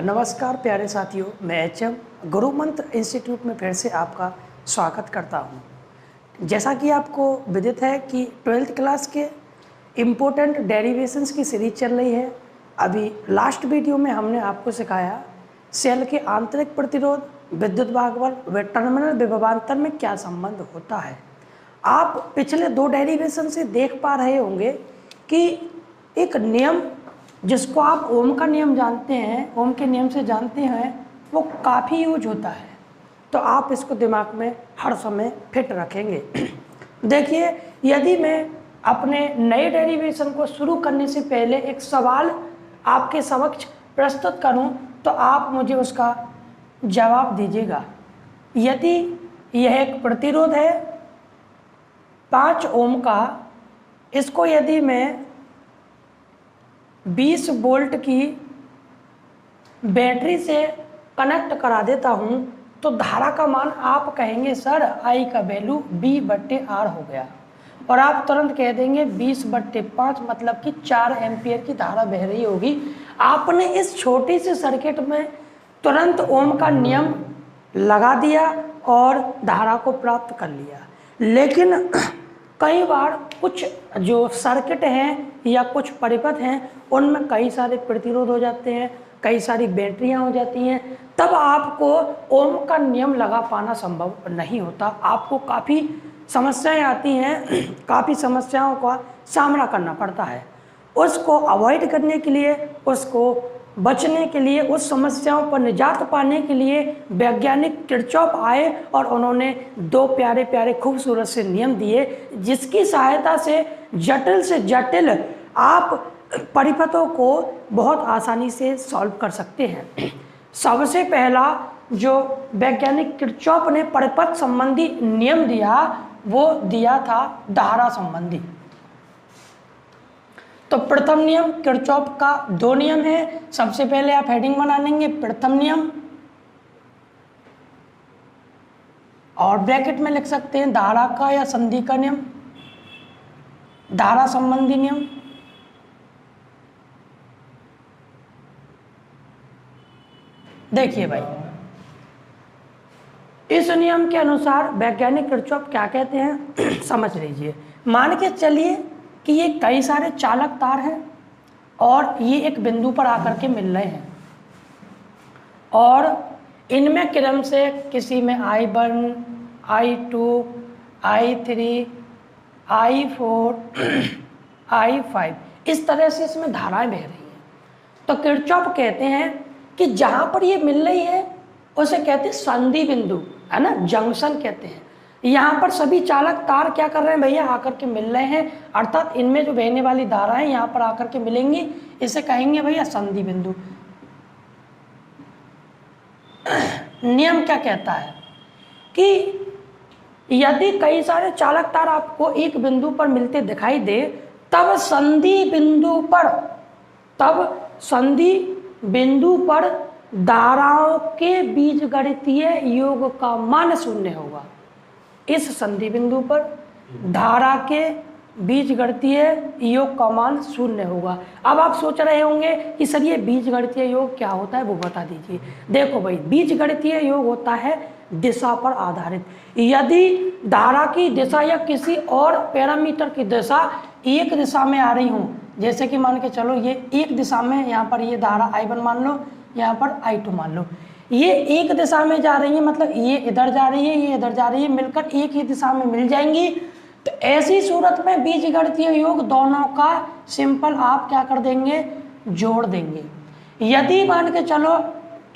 नमस्कार प्यारे साथियों, मैं एचएम गुरु मंत्र इंस्टीट्यूट में फिर से आपका स्वागत करता हूं। जैसा कि आपको विदित है कि 12th क्लास के इम्पोर्टेंट डेरिवेशंस की सीरीज चल रही है। अभी लास्ट वीडियो में हमने आपको सिखाया सेल के आंतरिक प्रतिरोध, विद्युत भागबल व टर्मिनल विभवांतर में क्या संबंध होता है। आप पिछले 2 डेरिवेशन से देख पा रहे होंगे कि एक नियम जिसको आप ओम का नियम जानते हैं, ओम के नियम से जानते हैं, वो काफ़ी यूज होता है। तो आप इसको दिमाग में हर समय फिट रखेंगे। देखिए, यदि मैं अपने नए डेरिवेशन को शुरू करने से पहले एक सवाल आपके समक्ष प्रस्तुत करूं, तो आप मुझे उसका जवाब दीजिएगा। यदि यह एक प्रतिरोध है 5 ओम का, इसको यदि मैं 20 वोल्ट की बैटरी से कनेक्ट करा देता हूं, तो धारा का मान आप कहेंगे सर आई का वैल्यू V/R हो गया, और आप तुरंत कह देंगे 20/5 मतलब कि 4 एम्पियर की धारा बह रही होगी। आपने इस छोटी सी सर्किट में तुरंत ओम का नियम लगा दिया और धारा को प्राप्त कर लिया। लेकिन कई बार कुछ जो सर्किट हैं या कुछ परिपथ हैं, उनमें कई सारे प्रतिरोध हो जाते हैं, कई सारी बैटरियां हो जाती हैं, तब आपको ओम का नियम लगा पाना संभव नहीं होता। आपको काफ़ी समस्याएं आती हैं, काफ़ी समस्याओं का सामना करना पड़ता है। उसको अवॉइड करने के लिए, उसको बचने के लिए, उस समस्याओं पर निजात पाने के लिए वैज्ञानिक किरचॉफ आए और उन्होंने 2 प्यारे प्यारे खूबसूरत से नियम दिए, जिसकी सहायता से जटिल आप परिपथों को बहुत आसानी से सॉल्व कर सकते हैं। सबसे पहला जो वैज्ञानिक किरचॉफ ने परिपथ संबंधी नियम दिया, वो दिया था धारा संबंधी। तो प्रथम नियम किरचॉफ का 2 नियम है। सबसे पहले आप हेडिंग बना लेंगे प्रथम नियम, और ब्रैकेट में लिख सकते हैं धारा का या संधि का नियम, धारा संबंधी नियम। देखिए भाई, इस नियम के अनुसार वैज्ञानिक किरचॉफ क्या कहते हैं समझ लीजिए। मान के चलिए कि ये कई सारे चालक तार हैं और ये एक बिंदु पर आकर के मिल रहे हैं, और इनमें क्रम से किसी में I1, I2, I3, I4, I5 इस तरह से इसमें धाराएं बह रही हैं। तो किरचॉफ कहते हैं कि जहाँ पर ये मिल रही है उसे कहते हैं संधि बिंदु, है ना, जंक्शन कहते हैं। यहाँ पर सभी चालक तार क्या कर रहे हैं भैया, आकर के मिल रहे हैं, अर्थात इनमें जो बहने वाली धाराएं यहाँ पर आकर के मिलेंगी, इसे कहेंगे भैया संधि बिंदु। नियम क्या कहता है कि यदि कई सारे चालक तार आपको एक बिंदु पर मिलते दिखाई दे, तब संधि बिंदु पर धाराओं के बीजगणितीय योग का मान 0 होगा। इस संधि बिंदु पर धारा के बीजगणितीय योग का मान 0 होगा। अब आप सोच रहे होंगे कि सर ये बीजगणितीय योग क्या होता है, वो बता दीजिए। देखो भाई, बीजगणितीय योग होता है दिशा पर आधारित। यदि धारा की दिशा या किसी और पैरामीटर की दिशा एक दिशा में आ रही हो, जैसे कि मान के चलो ये एक दिशा में, यहाँ पर ये धारा I1 मान लो, यहाँ पर I2 मान लो, ये एक दिशा में जा रही है, मतलब ये इधर जा रही है, ये इधर जा रही है, मिलकर एक ही दिशा में मिल जाएंगी। तो ऐसी सूरत में बीजगणितीय योग दोनों का सिंपल आप क्या कर देंगे, जोड़ देंगे। यदि मान के चलो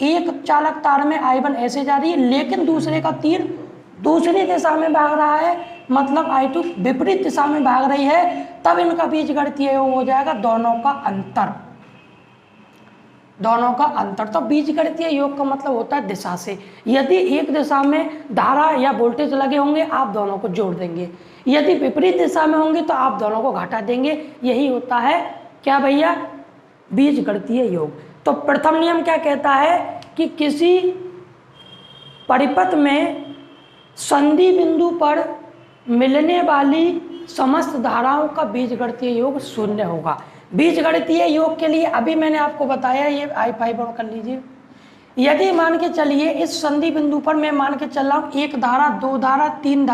एक चालक तार में I1 ऐसे जा रही है, लेकिन दूसरे का तीर दूसरी दिशा में भाग रहा है, मतलब I2 विपरीत दिशा में भाग रही है, तब इनका बीजगणितीय योग हो जाएगा दोनों का अंतर। तो बीजगणितीय योग का मतलब होता है दिशा से। यदि एक दिशा में धारा या वोल्टेज लगे होंगे, आप दोनों को जोड़ देंगे। यदि विपरीत दिशा में होंगे तो आप दोनों को घटा देंगे। यही होता है क्या भैया, बीजगणितीय योग। तो प्रथम नियम क्या कहता है कि किसी परिपथ में संधि बिंदु पर मिलने वाली समस्त धाराओं का बीजगणितीय योग 0 होगा। बीजगणितीय योग के लिए अभी मैंने आपको बताया, ये I5 और कर लीजिए। यदि मान के चलिए इस संधि बिंदु पर मैं मान के चल रहा हूँ एक धारा, दो धारा, तीन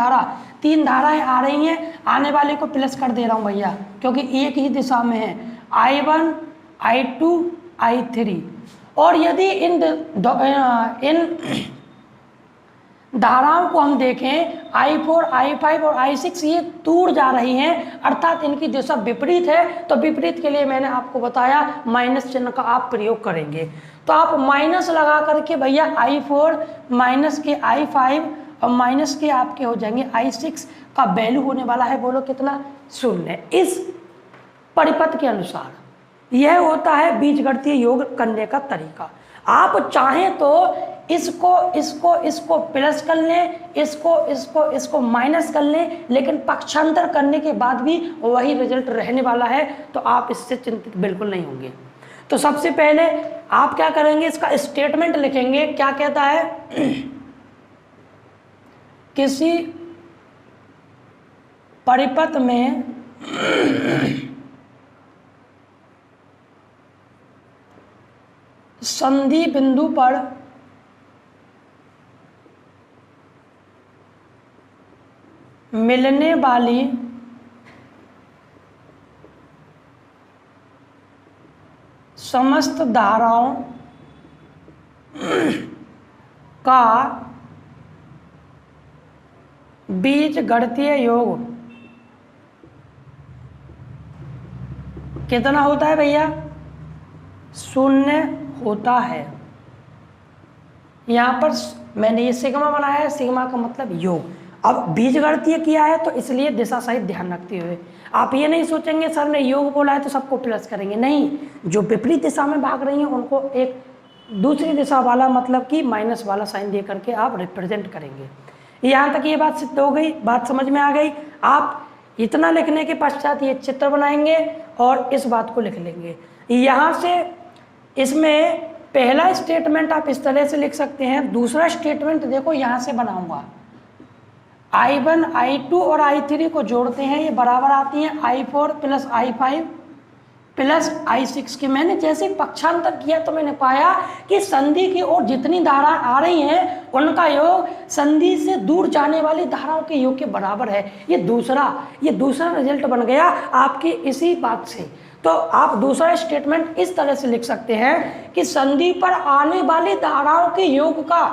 धाराएं आ रही हैं, आने वाले को प्लस कर दे रहा हूँ भैया, क्योंकि एक ही दिशा में है, I1, I2, I3। और यदि इन धाराओं को हम देखें, I4, I5 और I6 ये दूर जा रही हैं, अर्थात इनकी दिशा विपरीत है। तो विपरीत के लिए मैंने आपको बताया माइनस चिन्ह का आप प्रयोग करेंगे। तो आप माइनस लगा करके भैया I4 माइनस के I5 और माइनस के आपके हो जाएंगे I6 का वैल्यू होने वाला है, बोलो कितना, 0। इस परिपथ के अनुसार यह होता है बीजगणितीय योग करने का तरीका। आप चाहें तो इसको प्लस कर लें, इसको माइनस कर लें, लेकिन पक्षांतर करने के बाद भी वही रिजल्ट रहने वाला है, तो आप इससे चिंतित बिल्कुल नहीं होंगे। तो सबसे पहले आप क्या करेंगे, इसका स्टेटमेंट लिखेंगे। क्या कहता है, किसी परिपथ में संधि बिंदु पर मिलने वाली समस्त धाराओं का बीजगणितीय योग कितना होता है भैया, 0 होता है। यहाँ पर मैंने ये सिग्मा बनाया है, सिग्मा का मतलब योग। अब बीजगणितीय किया है तो इसलिए दिशा सहित ध्यान रखते हुए आप ये नहीं सोचेंगे सर ने योग बोला है तो सबको प्लस करेंगे, नहीं। जो विपरीत दिशा में भाग रही हैं उनको एक दूसरी दिशा वाला मतलब कि माइनस वाला साइन दे करके आप रिप्रेजेंट करेंगे। यहाँ तक ये बात सिद्ध हो गई, बात समझ में आ गई। आप इतना लिखने के पश्चात ये चित्र बनाएंगे और इस बात को लिख लेंगे। यहाँ से इसमें पहला स्टेटमेंट आप इस तरह से लिख सकते हैं। दूसरा स्टेटमेंट देखो यहाँ से बनाऊंगा, I1, I2 और I3 को जोड़ते हैं, ये बराबर आती हैं I4 plus I5 plus I6 के। मैंने जैसे पक्षांतर किया तो मैंने पाया कि संधि की ओर जितनी धारा आ रही हैं उनका योग संधि से दूर जाने वाली धाराओं के योग के बराबर है। ये दूसरा रिजल्ट बन गया आपकी इसी बात से। तो आप दूसरा स्टेटमेंट इस तरह से लिख सकते हैं कि संधि पर आने वाली धाराओं के योग का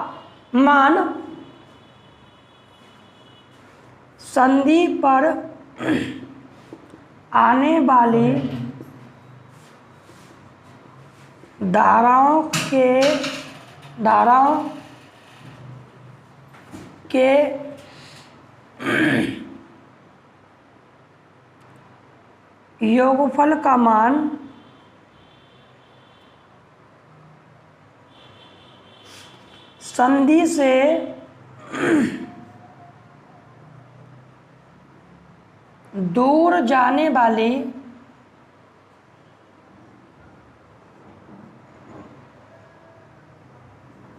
मान संधि पर आने वाली धाराओं के योगफल का मान संधि से दूर जाने वाली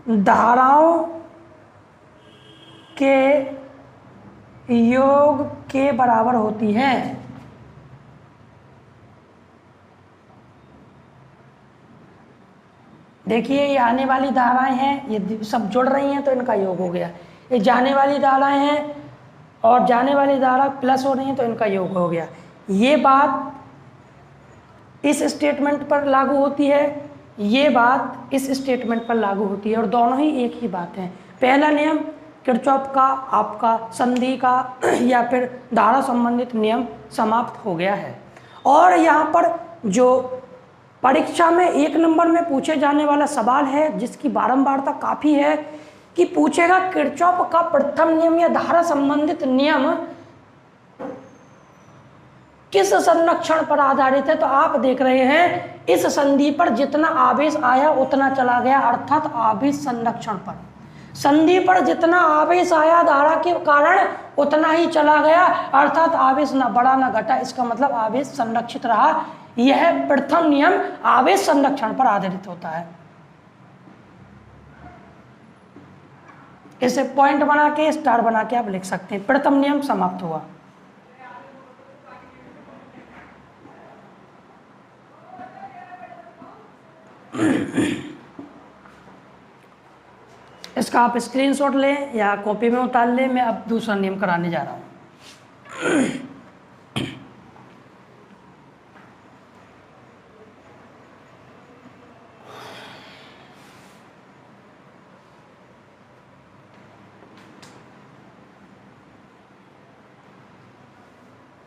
धाराओं के योग के बराबर होती है। देखिए ये आने वाली धाराएं हैं, ये सब जुड़ रही हैं तो इनका योग हो गया। ये जाने वाली धाराएं हैं और जाने वाली धारा प्लस हो रही है तो इनका योग हो गया। ये बात इस स्टेटमेंट पर लागू होती है, ये बात इस स्टेटमेंट पर लागू होती है और दोनों ही एक ही बात है। पहला नियम किरचॉफ का आपका संधि का या फिर धारा संबंधित नियम समाप्त हो गया है। और यहाँ पर जो परीक्षा में 1 नंबर में पूछे जाने वाला सवाल है जिसकी बारंबारता काफ़ी है कि पूछेगा किरचॉफ का प्रथम नियम या धारा संबंधित नियम किस संरक्षण पर आधारित है। तो आप देख रहे हैं इस संधि पर जितना आवेश आया उतना चला गया, अर्थात आवेश संरक्षण पर। संधि पर जितना आवेश आया धारा के कारण उतना ही चला गया, अर्थात आवेश ना बढ़ा ना घटा, इसका मतलब आवेश संरक्षित रहा। यह प्रथम नियम आवेश संरक्षण पर आधारित होता है। इसे पॉइंट बना के स्टार बना के आप लिख सकते हैं। प्रथम नियम समाप्त हुआ। इसका आप स्क्रीनशॉट लें या कॉपी में उतार लें। मैं अब दूसरा नियम कराने जा रहा हूँ।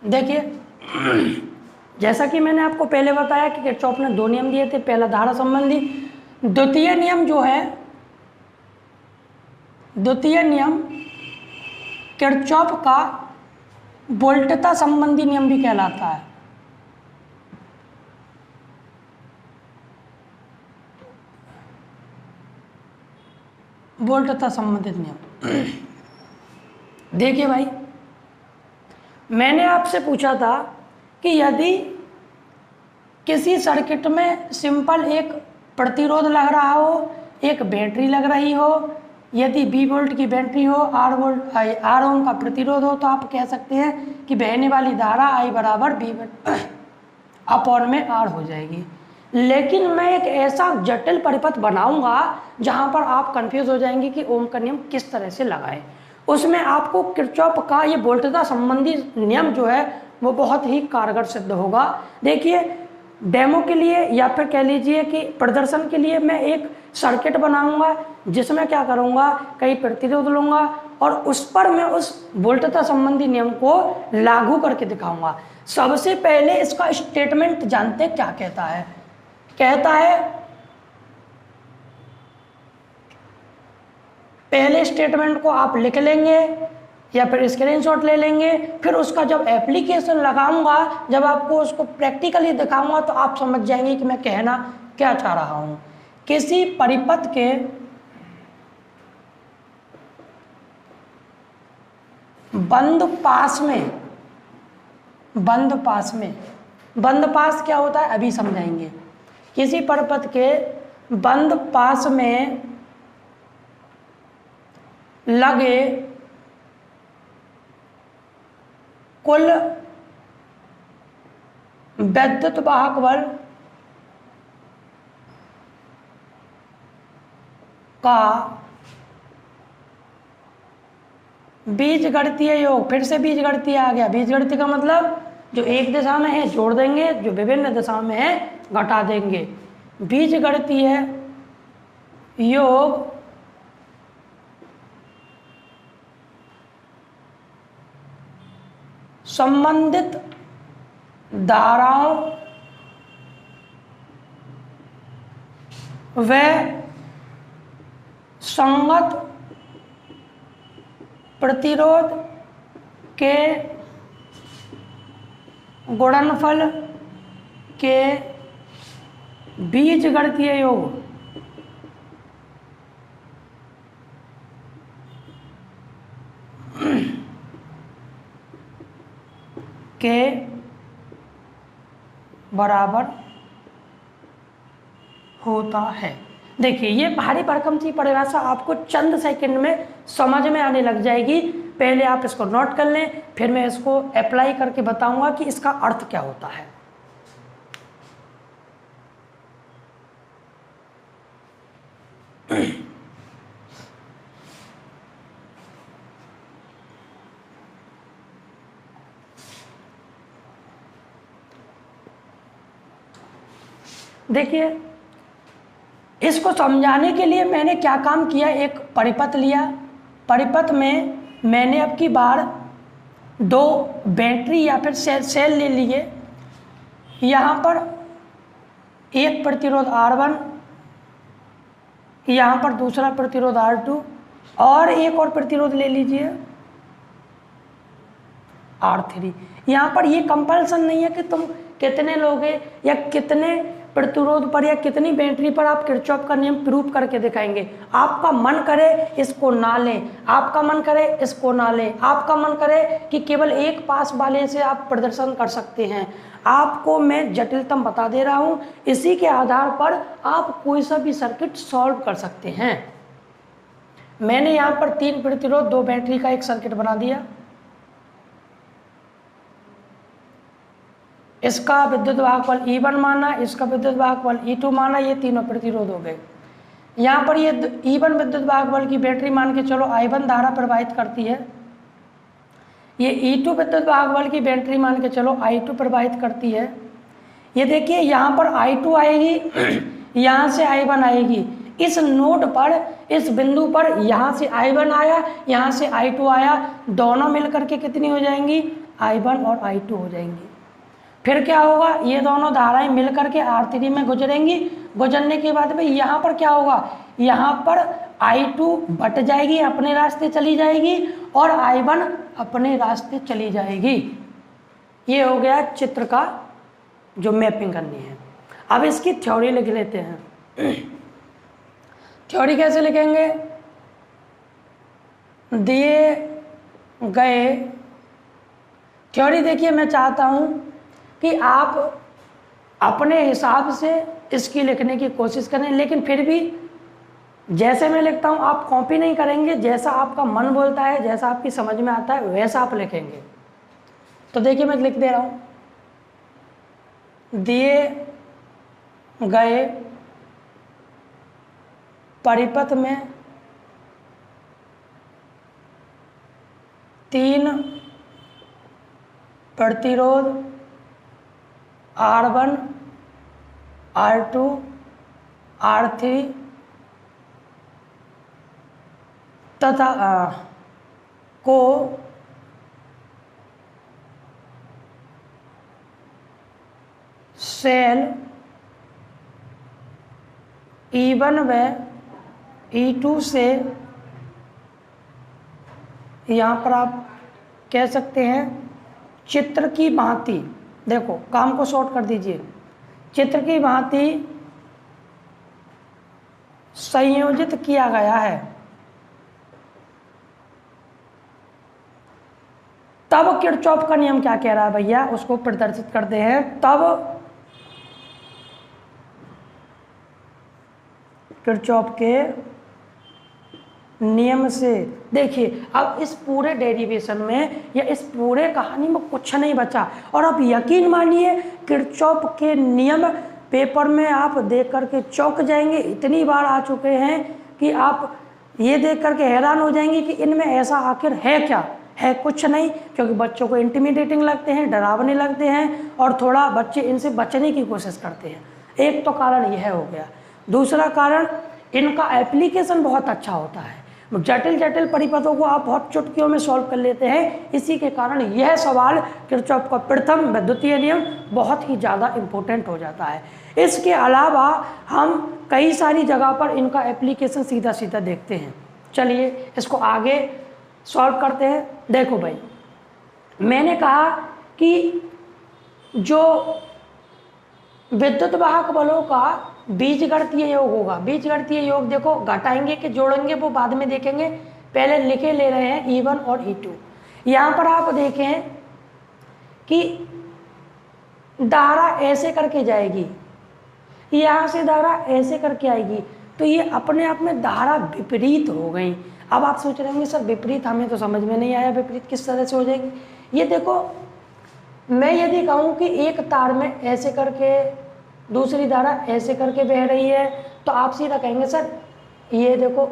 देखिए, जैसा कि मैंने आपको पहले बताया कि किरचॉफ ने दो नियम दिए थे। पहला धारा संबंधी, द्वितीय नियम जो है, द्वितीय नियम किरचॉफ का वोल्टता संबंधी नियम भी कहलाता है। वोल्टता संबंधित नियम। देखिए भाई, मैंने आपसे पूछा था कि यदि किसी सर्किट में सिंपल एक प्रतिरोध लग रहा हो, एक बैटरी लग रही हो, यदि 20 वोल्ट की बैटरी हो, 8 ओम का प्रतिरोध हो, तो आप कह सकते हैं कि बहने वाली धारा I बराबर V अपॉन में R हो जाएगी। लेकिन मैं एक ऐसा जटिल परिपथ बनाऊंगा जहां पर आप कंफ्यूज हो जाएंगे कि ओम का नियम किस तरह से लगाएं। उसमें आपको किरचॉफ का ये वोल्टता संबंधी नियम जो है वो बहुत ही कारगर सिद्ध होगा। देखिए, डेमो के लिए या फिर कह लीजिए कि प्रदर्शन के लिए मैं एक सर्किट बनाऊंगा जिसमें क्या करूंगा, कई प्रतिरोध लूंगा और उस पर मैं उस वोल्टता संबंधी नियम को लागू करके दिखाऊंगा। सबसे पहले इसका स्टेटमेंट जानते क्या कहता है? कहता है, पहले स्टेटमेंट को आप लिख लेंगे या फिर स्क्रीनशॉट ले लेंगे, फिर उसका जब एप्लीकेशन लगाऊंगा, जब आपको उसको प्रैक्टिकली दिखाऊंगा तो आप समझ जाएंगे कि मैं कहना क्या चाह रहा हूं। किसी परिपथ के बंद पास क्या होता है अभी समझाएंगे। किसी परिपथ के बंद पास में लगे कुल विद्युत वाहक बल का बीजगणितीय योग, फिर से बीजगणितीय आ गया। बीजगणितीय का मतलब जो एक दिशा में है जोड़ देंगे, जो विभिन्न दिशाओं में है घटा देंगे। बीजगणितीय योग संबंधित धाराओं व संगत प्रतिरोध के गुणनफल के बीजगणितीय योग के बराबर होता है। देखिए, ये भारी भरकम सी परिभाषा आपको चंद सेकंड में समझ में आने लग जाएगी। पहले आप इसको नोट कर लें, फिर मैं इसको अप्लाई करके बताऊंगा कि इसका अर्थ क्या होता है। देखिए, इसको समझाने के लिए मैंने क्या काम किया, एक परिपथ लिया। परिपथ में मैंने अब की बार दो बैटरी या फिर सेल ले लिए। यहाँ पर एक प्रतिरोध R1, यहाँ पर दूसरा प्रतिरोध R2 और एक और प्रतिरोध ले लीजिए R3। यहाँ पर ये कंपल्सन नहीं है कि तुम कितने लोगे या कितने प्रतिरोध पर या कितनी बैटरी पर आप किरचॉफ का नियम प्रूव करके दिखाएंगे। आपका मन करे इसको ना लें, आपका मन करे इसको ना लें, आपका मन करे कि केवल एक पास वाले से आप प्रदर्शन कर सकते हैं। आपको मैं जटिलतम बता दे रहा हूं, इसी के आधार पर आप कोई सा भी सर्किट सॉल्व कर सकते हैं। मैंने यहाँ पर 3 प्रतिरोध 2 बैटरी का एक सर्किट बना दिया। इसका विद्युत वाहक बल E1 माना, इसका विद्युत वाहक बल E2 माना, ये तीनों प्रतिरोध हो गए। यहाँ पर ये E1 विद्युत वाहक बल की बैटरी मान के चलो I1 धारा प्रवाहित करती है, ये E2 विद्युत वाहक बल की बैटरी मान के चलो I2 प्रवाहित करती है। ये देखिए यहाँ पर I2 आएगी, यहाँ से I1 आएगी। इस नोड पर, इस बिंदु पर यहाँ से I1 आया, यहाँ से I2 आया, दोनों मिलकर के कितनी हो जाएंगी, I1 और I2 हो जाएंगी। फिर क्या होगा, ये दोनों धाराएं मिलकर के R3 में गुजरेंगी। गुजरने के बाद में यहाँ पर क्या होगा, यहाँ पर I2 बट जाएगी, अपने रास्ते चली जाएगी, और I1 अपने रास्ते चली जाएगी। ये हो गया चित्र का जो मैपिंग करनी है। अब इसकी थ्योरी लिख लेते हैं। थ्योरी कैसे लिखेंगे, दिए गए थ्योरी, देखिए मैं चाहता हूं कि आप अपने हिसाब से इसकी लिखने की कोशिश करें, लेकिन फिर भी जैसे मैं लिखता हूं आप कॉपी नहीं करेंगे, जैसा आपका मन बोलता है, जैसा आपकी समझ में आता है वैसा आप लिखेंगे। तो देखिए मैं लिख दे रहा हूं, दिए गए परिपथ में 3 प्रतिरोध R1, R2, R3 तथा को सेल E1 व E2 से, यहाँ पर आप कह सकते हैं चित्र की भांति, देखो काम को शॉर्ट कर दीजिए, चित्र की भांति संयोजित किया गया है। तब किरचॉफ का नियम क्या कह रहा है भैया, उसको प्रदर्शित करते हैं। तब किरचॉफ के नियम से, देखिए अब इस पूरे डेरिवेशन में या इस पूरे कहानी में कुछ नहीं बचा, और अब यकीन मानिए किरचॉफ के नियम पेपर में आप देख करके चौंक जाएंगे। इतनी बार आ चुके हैं कि आप ये देख करके हैरान हो जाएंगे कि इनमें ऐसा आखिर है क्या। है कुछ नहीं, क्योंकि बच्चों को इंटिमिडेटिंग लगते हैं, डरावने लगते हैं, और थोड़ा बच्चे इनसे बचने की कोशिश करते हैं। एक तो कारण यह हो गया। दूसरा कारण, इनका एप्लीकेशन बहुत अच्छा होता है, जटिल जटिल परिपथों को आप बहुत चुटकियों में सॉल्व कर लेते हैं। इसी के कारण यह सवाल किरचॉफ का प्रथम व द्वितीय नियम बहुत ही ज़्यादा इम्पोर्टेंट हो जाता है। इसके अलावा हम कई सारी जगह पर इनका एप्लीकेशन सीधा सीधा देखते हैं। चलिए इसको आगे सॉल्व करते हैं। देखो भाई, मैंने कहा कि जो विद्युत वाहक बलों का बीजगणितीय योग होगा, बीजगणितीय योग देखो घटाएंगे कि जोड़ेंगे वो बाद में देखेंगे, पहले लिखे ले रहे हैं E1 और E2। यहाँ पर आप देखें कि धारा ऐसे करके जाएगी, यहाँ से धारा ऐसे करके आएगी, तो ये अपने आप में धारा विपरीत हो गई। अब आप सोच रहे होंगे सर विपरीत, हमें तो समझ में नहीं आया विपरीत किस तरह से हो जाएगी। ये देखो, मैं यदि कहूँ कि एक तार में ऐसे करके दूसरी धारा ऐसे करके बह रही है, तो आप सीधा कहेंगे सर ये देखो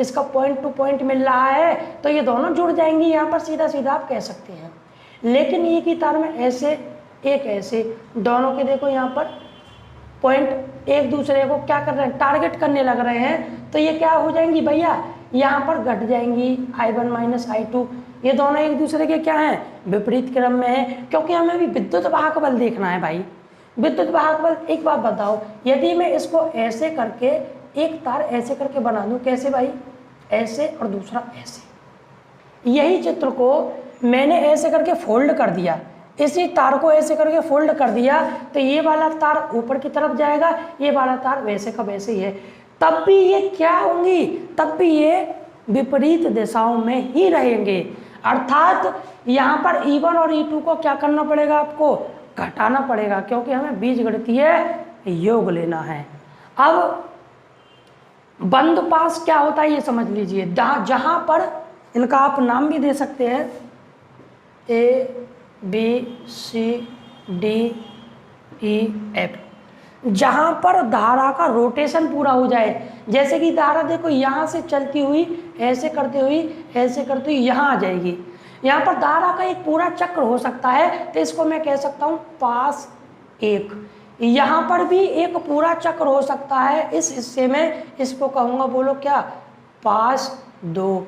इसका पॉइंट टू पॉइंट मिल रहा है, तो ये दोनों जुड़ जाएंगी, यहाँ पर सीधा सीधा आप कह सकते हैं। लेकिन एक ही तार में ऐसे एक ऐसे, दोनों के देखो यहाँ पर पॉइंट एक दूसरे को क्या कर रहे हैं, टारगेट करने लग रहे हैं, तो ये क्या हो जाएंगी भैया, यहाँ पर घट जाएंगी I1 माइनस I2। ये दोनों एक दूसरे के क्या हैं, विपरीत क्रम में है, क्योंकि हमें भी विद्युत वाहक बल देखना है भाई। विद्युत वाहक बल, एक बात बताओ, यदि मैं इसको ऐसे करके एक तार ऐसे करके बना दूं, कैसे भाई, ऐसे और दूसरा ऐसे, यही चित्र को मैंने ऐसे करके फोल्ड कर दिया, इसी तार को ऐसे करके फोल्ड कर दिया, तो ये वाला तार ऊपर की तरफ जाएगा, ये वाला तार वैसे का वैसे ही है, तब भी ये क्या होंगी, तब भी ये विपरीत दिशाओं में ही रहेंगे। अर्थात यहाँ पर E1 और E2 को क्या करना पड़ेगा, आपको घटाना पड़ेगा, क्योंकि हमें बीजगणितीय योग लेना है। अब बंद पास क्या होता है ये समझ लीजिए, जहां पर इनका आप नाम भी दे सकते हैं A B C D E F, जहां पर धारा का रोटेशन पूरा हो जाए। जैसे कि धारा देखो यहाँ से चलती हुई ऐसे करते हुई यहाँ आ जाएगी। यहाँ पर धारा का एक पूरा चक्र हो सकता है, तो इसको मैं कह सकता हूँ पास 1। यहाँ पर भी एक पूरा चक्र हो सकता है, इस हिस्से में इसको कहूँगा, बोलो क्या, पास 2।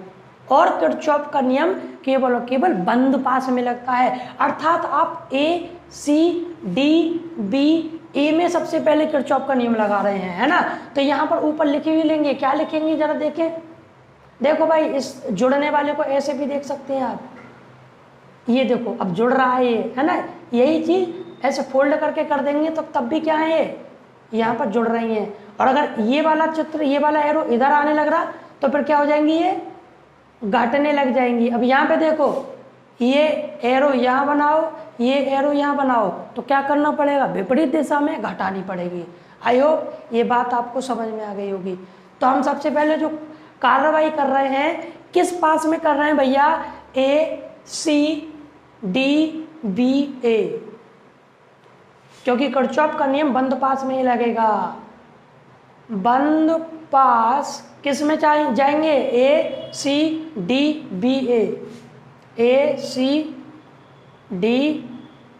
और किरचॉफ का नियम केवल और केवल बंद पास में लगता है, अर्थात आप ए सी डी बी, ए में सबसे पहले किरचॉफ का नियम लगा रहे हैं, है ना। तो यहाँ पर ऊपर लिखे हुए लेंगे, क्या लिखेंगे जरा देखें। देखो भाई, इस जुड़ने वाले को ऐसे भी देख सकते हैं आप, ये देखो अब जुड़ रहा है ये, है ना। यही चीज ऐसे फोल्ड करके कर देंगे तो तब भी क्या है, ये यहाँ पर जुड़ रही हैं। और अगर ये वाला चित्र, ये वाला एरो इधर आने लग रहा तो फिर क्या हो जाएंगी, ये घटने लग जाएंगी। अब यहाँ पे देखो, ये एरो यहाँ बनाओ, ये एरो यहाँ बनाओ, तो क्या करना पड़ेगा, विपरीत दिशा में घटानी पड़ेगी। आई होप ये बात आपको समझ में आ गई होगी। तो हम सबसे पहले जो कार्रवाई कर रहे हैं, किस पास में कर रहे हैं भैया, ए सी डी बी ए, क्योंकि किरचॉफ का नियम बंद पास में ही लगेगा। बंद पास किस में जाएंगे, ए सी डी बी ए, ए सी डी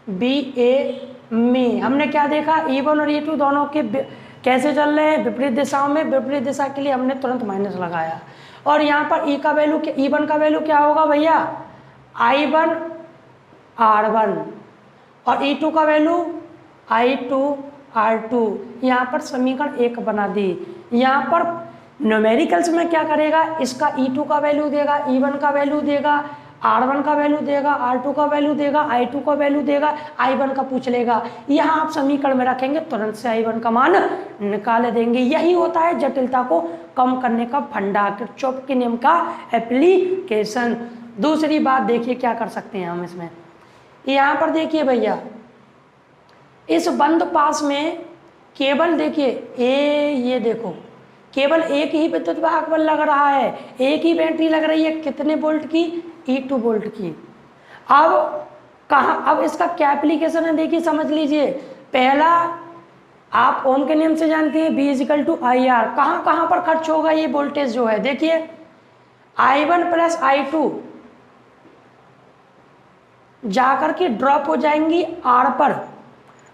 बी ए में हमने क्या देखा, E1 और E2 दोनों के कैसे चल रहे हैं, विपरीत दिशाओं में। विपरीत दिशा के लिए हमने तुरंत माइनस लगाया। और यहाँ पर E का वैल्यू, E1 का वैल्यू क्या होगा भैया, I1 R1, और E2 का वैल्यू I2 R2। यहाँ पर समीकरण 1 बना दी। यहाँ पर न्यूमेरिकल्स में क्या करेगा, इसका E2 का वैल्यू देगा, E1 का वैल्यू देगा, R1 का वैल्यू देगा, R2 का वैल्यू देगा, I2 का वैल्यू देगा, I1 का पूछ लेगा। यहाँ आप समीकरण में रखेंगे, तुरंत से I1 का मान निकाल देंगे। यही होता है जटिलता को कम करने का फंडा, किरचॉफ के नियम का एप्लीकेशन। दूसरी बात देखिए क्या कर सकते हैं हम इसमें, यहाँ पर देखिए भैया, इस बंद पास में केवल देखिए ये देखो, केवल एक ही विद्युत वाहक बल लग रहा है, एक ही बैटरी लग रही है, कितने वोल्ट की, E2 वोल्ट की। अब कहाँ, अब इसका क्या एप्लीकेशन है देखिए, समझ लीजिए। पहला, आप ओम के नियम से जानते हैं, B = IR। कहाँ कहाँ पर खर्च होगा ये वोल्टेज जो है, देखिए I1 + I2 जाकर के ड्रॉप हो जाएंगी R पर।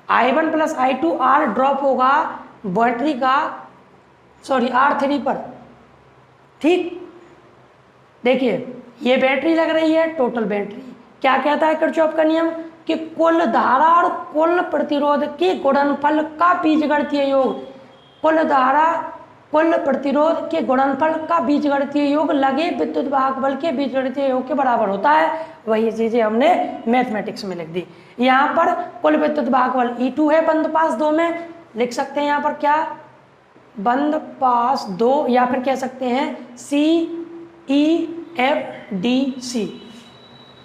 I1 + I2 R ड्रॉप होगा बैटरी का, सॉरी R3 पर, ठीक। देखिए ये बैटरी लग रही है, टोटल बैटरी। क्या कहता है किरचॉफ का नियम, कि कुल धारा और कुल प्रतिरोध के गुणनफल का बीजगणितीय योग, कुल धारा कुल प्रतिरोध के गुणनफल का बीजगणितीय योग लगे विद्युत वाहक बल के बीजगणितीय योग के बराबर होता है। वही चीजें हमने मैथमेटिक्स में लिख दी। यहाँ पर कुल विद्युत वाहक बल E2 है, बंद पास 2 में लिख सकते हैं। यहाँ पर क्या, बंद पास 2, या फिर कह सकते हैं CEFDC,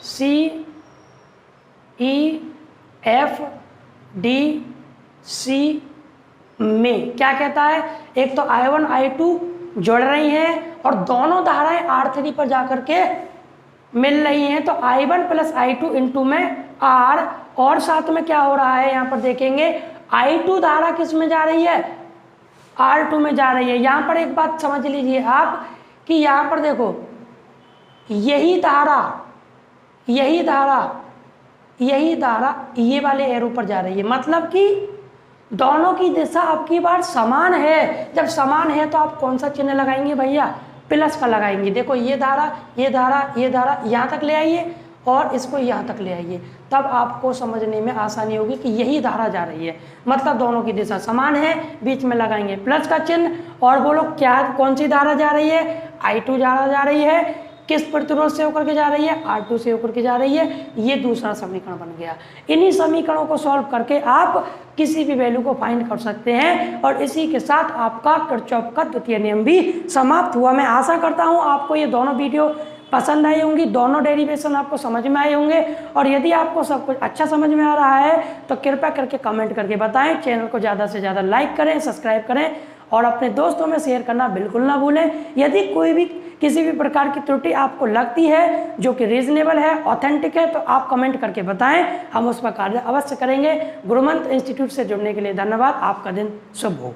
CEFDC में क्या कहता है, एक तो I1 I2 जुड़ रही हैं और दोनों धाराएं R3 पर जाकर के मिल रही हैं, तो I1 + I2 इंटू में R, और साथ में क्या हो रहा है, यहाँ पर देखेंगे I2 धारा किस में जा रही है, R2 में जा रही है। यहाँ पर एक बात समझ लीजिए आप, कि यहाँ पर देखो यही धारा ये वाले एरो पर जा रही है, मतलब कि दोनों की दिशा अब की बार समान है। जब समान है तो आप कौन सा चिन्ह लगाएंगे भैया, प्लस का लगाएंगे। देखो ये धारा यहाँ तक ले आइए और इसको यहाँ तक ले आइए, तब आपको समझने में आसानी होगी कि यही धारा जा रही है, मतलब दोनों की दिशा समान है। बीच में लगाएंगे प्लस का चिन्ह, और बोलो क्या, कौन सी धारा जा रही है, I2 जा रही है। किस प्रतिरोध से होकर के जा रही है, R2 से होकर के जा रही है। ये दूसरा समीकरण बन गया। इन्हीं समीकरणों को सॉल्व करके आप किसी भी वैल्यू को फाइंड कर सकते हैं, और इसी के साथ आपका किरचॉफ का द्वितीय नियम भी समाप्त हुआ। मैं आशा करता हूं आपको ये दोनों वीडियो पसंद आई होंगी, दोनों डेरिवेशन आपको समझ में आए होंगे। और यदि आपको सब कुछ अच्छा समझ में आ रहा है तो कृपया करके कमेंट करके बताएं। चैनल को ज़्यादा से ज़्यादा लाइक करें, सब्सक्राइब करें, और अपने दोस्तों में शेयर करना बिल्कुल ना भूलें। यदि कोई भी किसी भी प्रकार की त्रुटि आपको लगती है जो कि रीजनेबल है, ऑथेंटिक है, तो आप कमेंट करके बताएं, हम उस पर कार्य अवश्य करेंगे। गुरुमंत्र इंस्टीट्यूट से जुड़ने के लिए धन्यवाद। आपका दिन शुभ हो।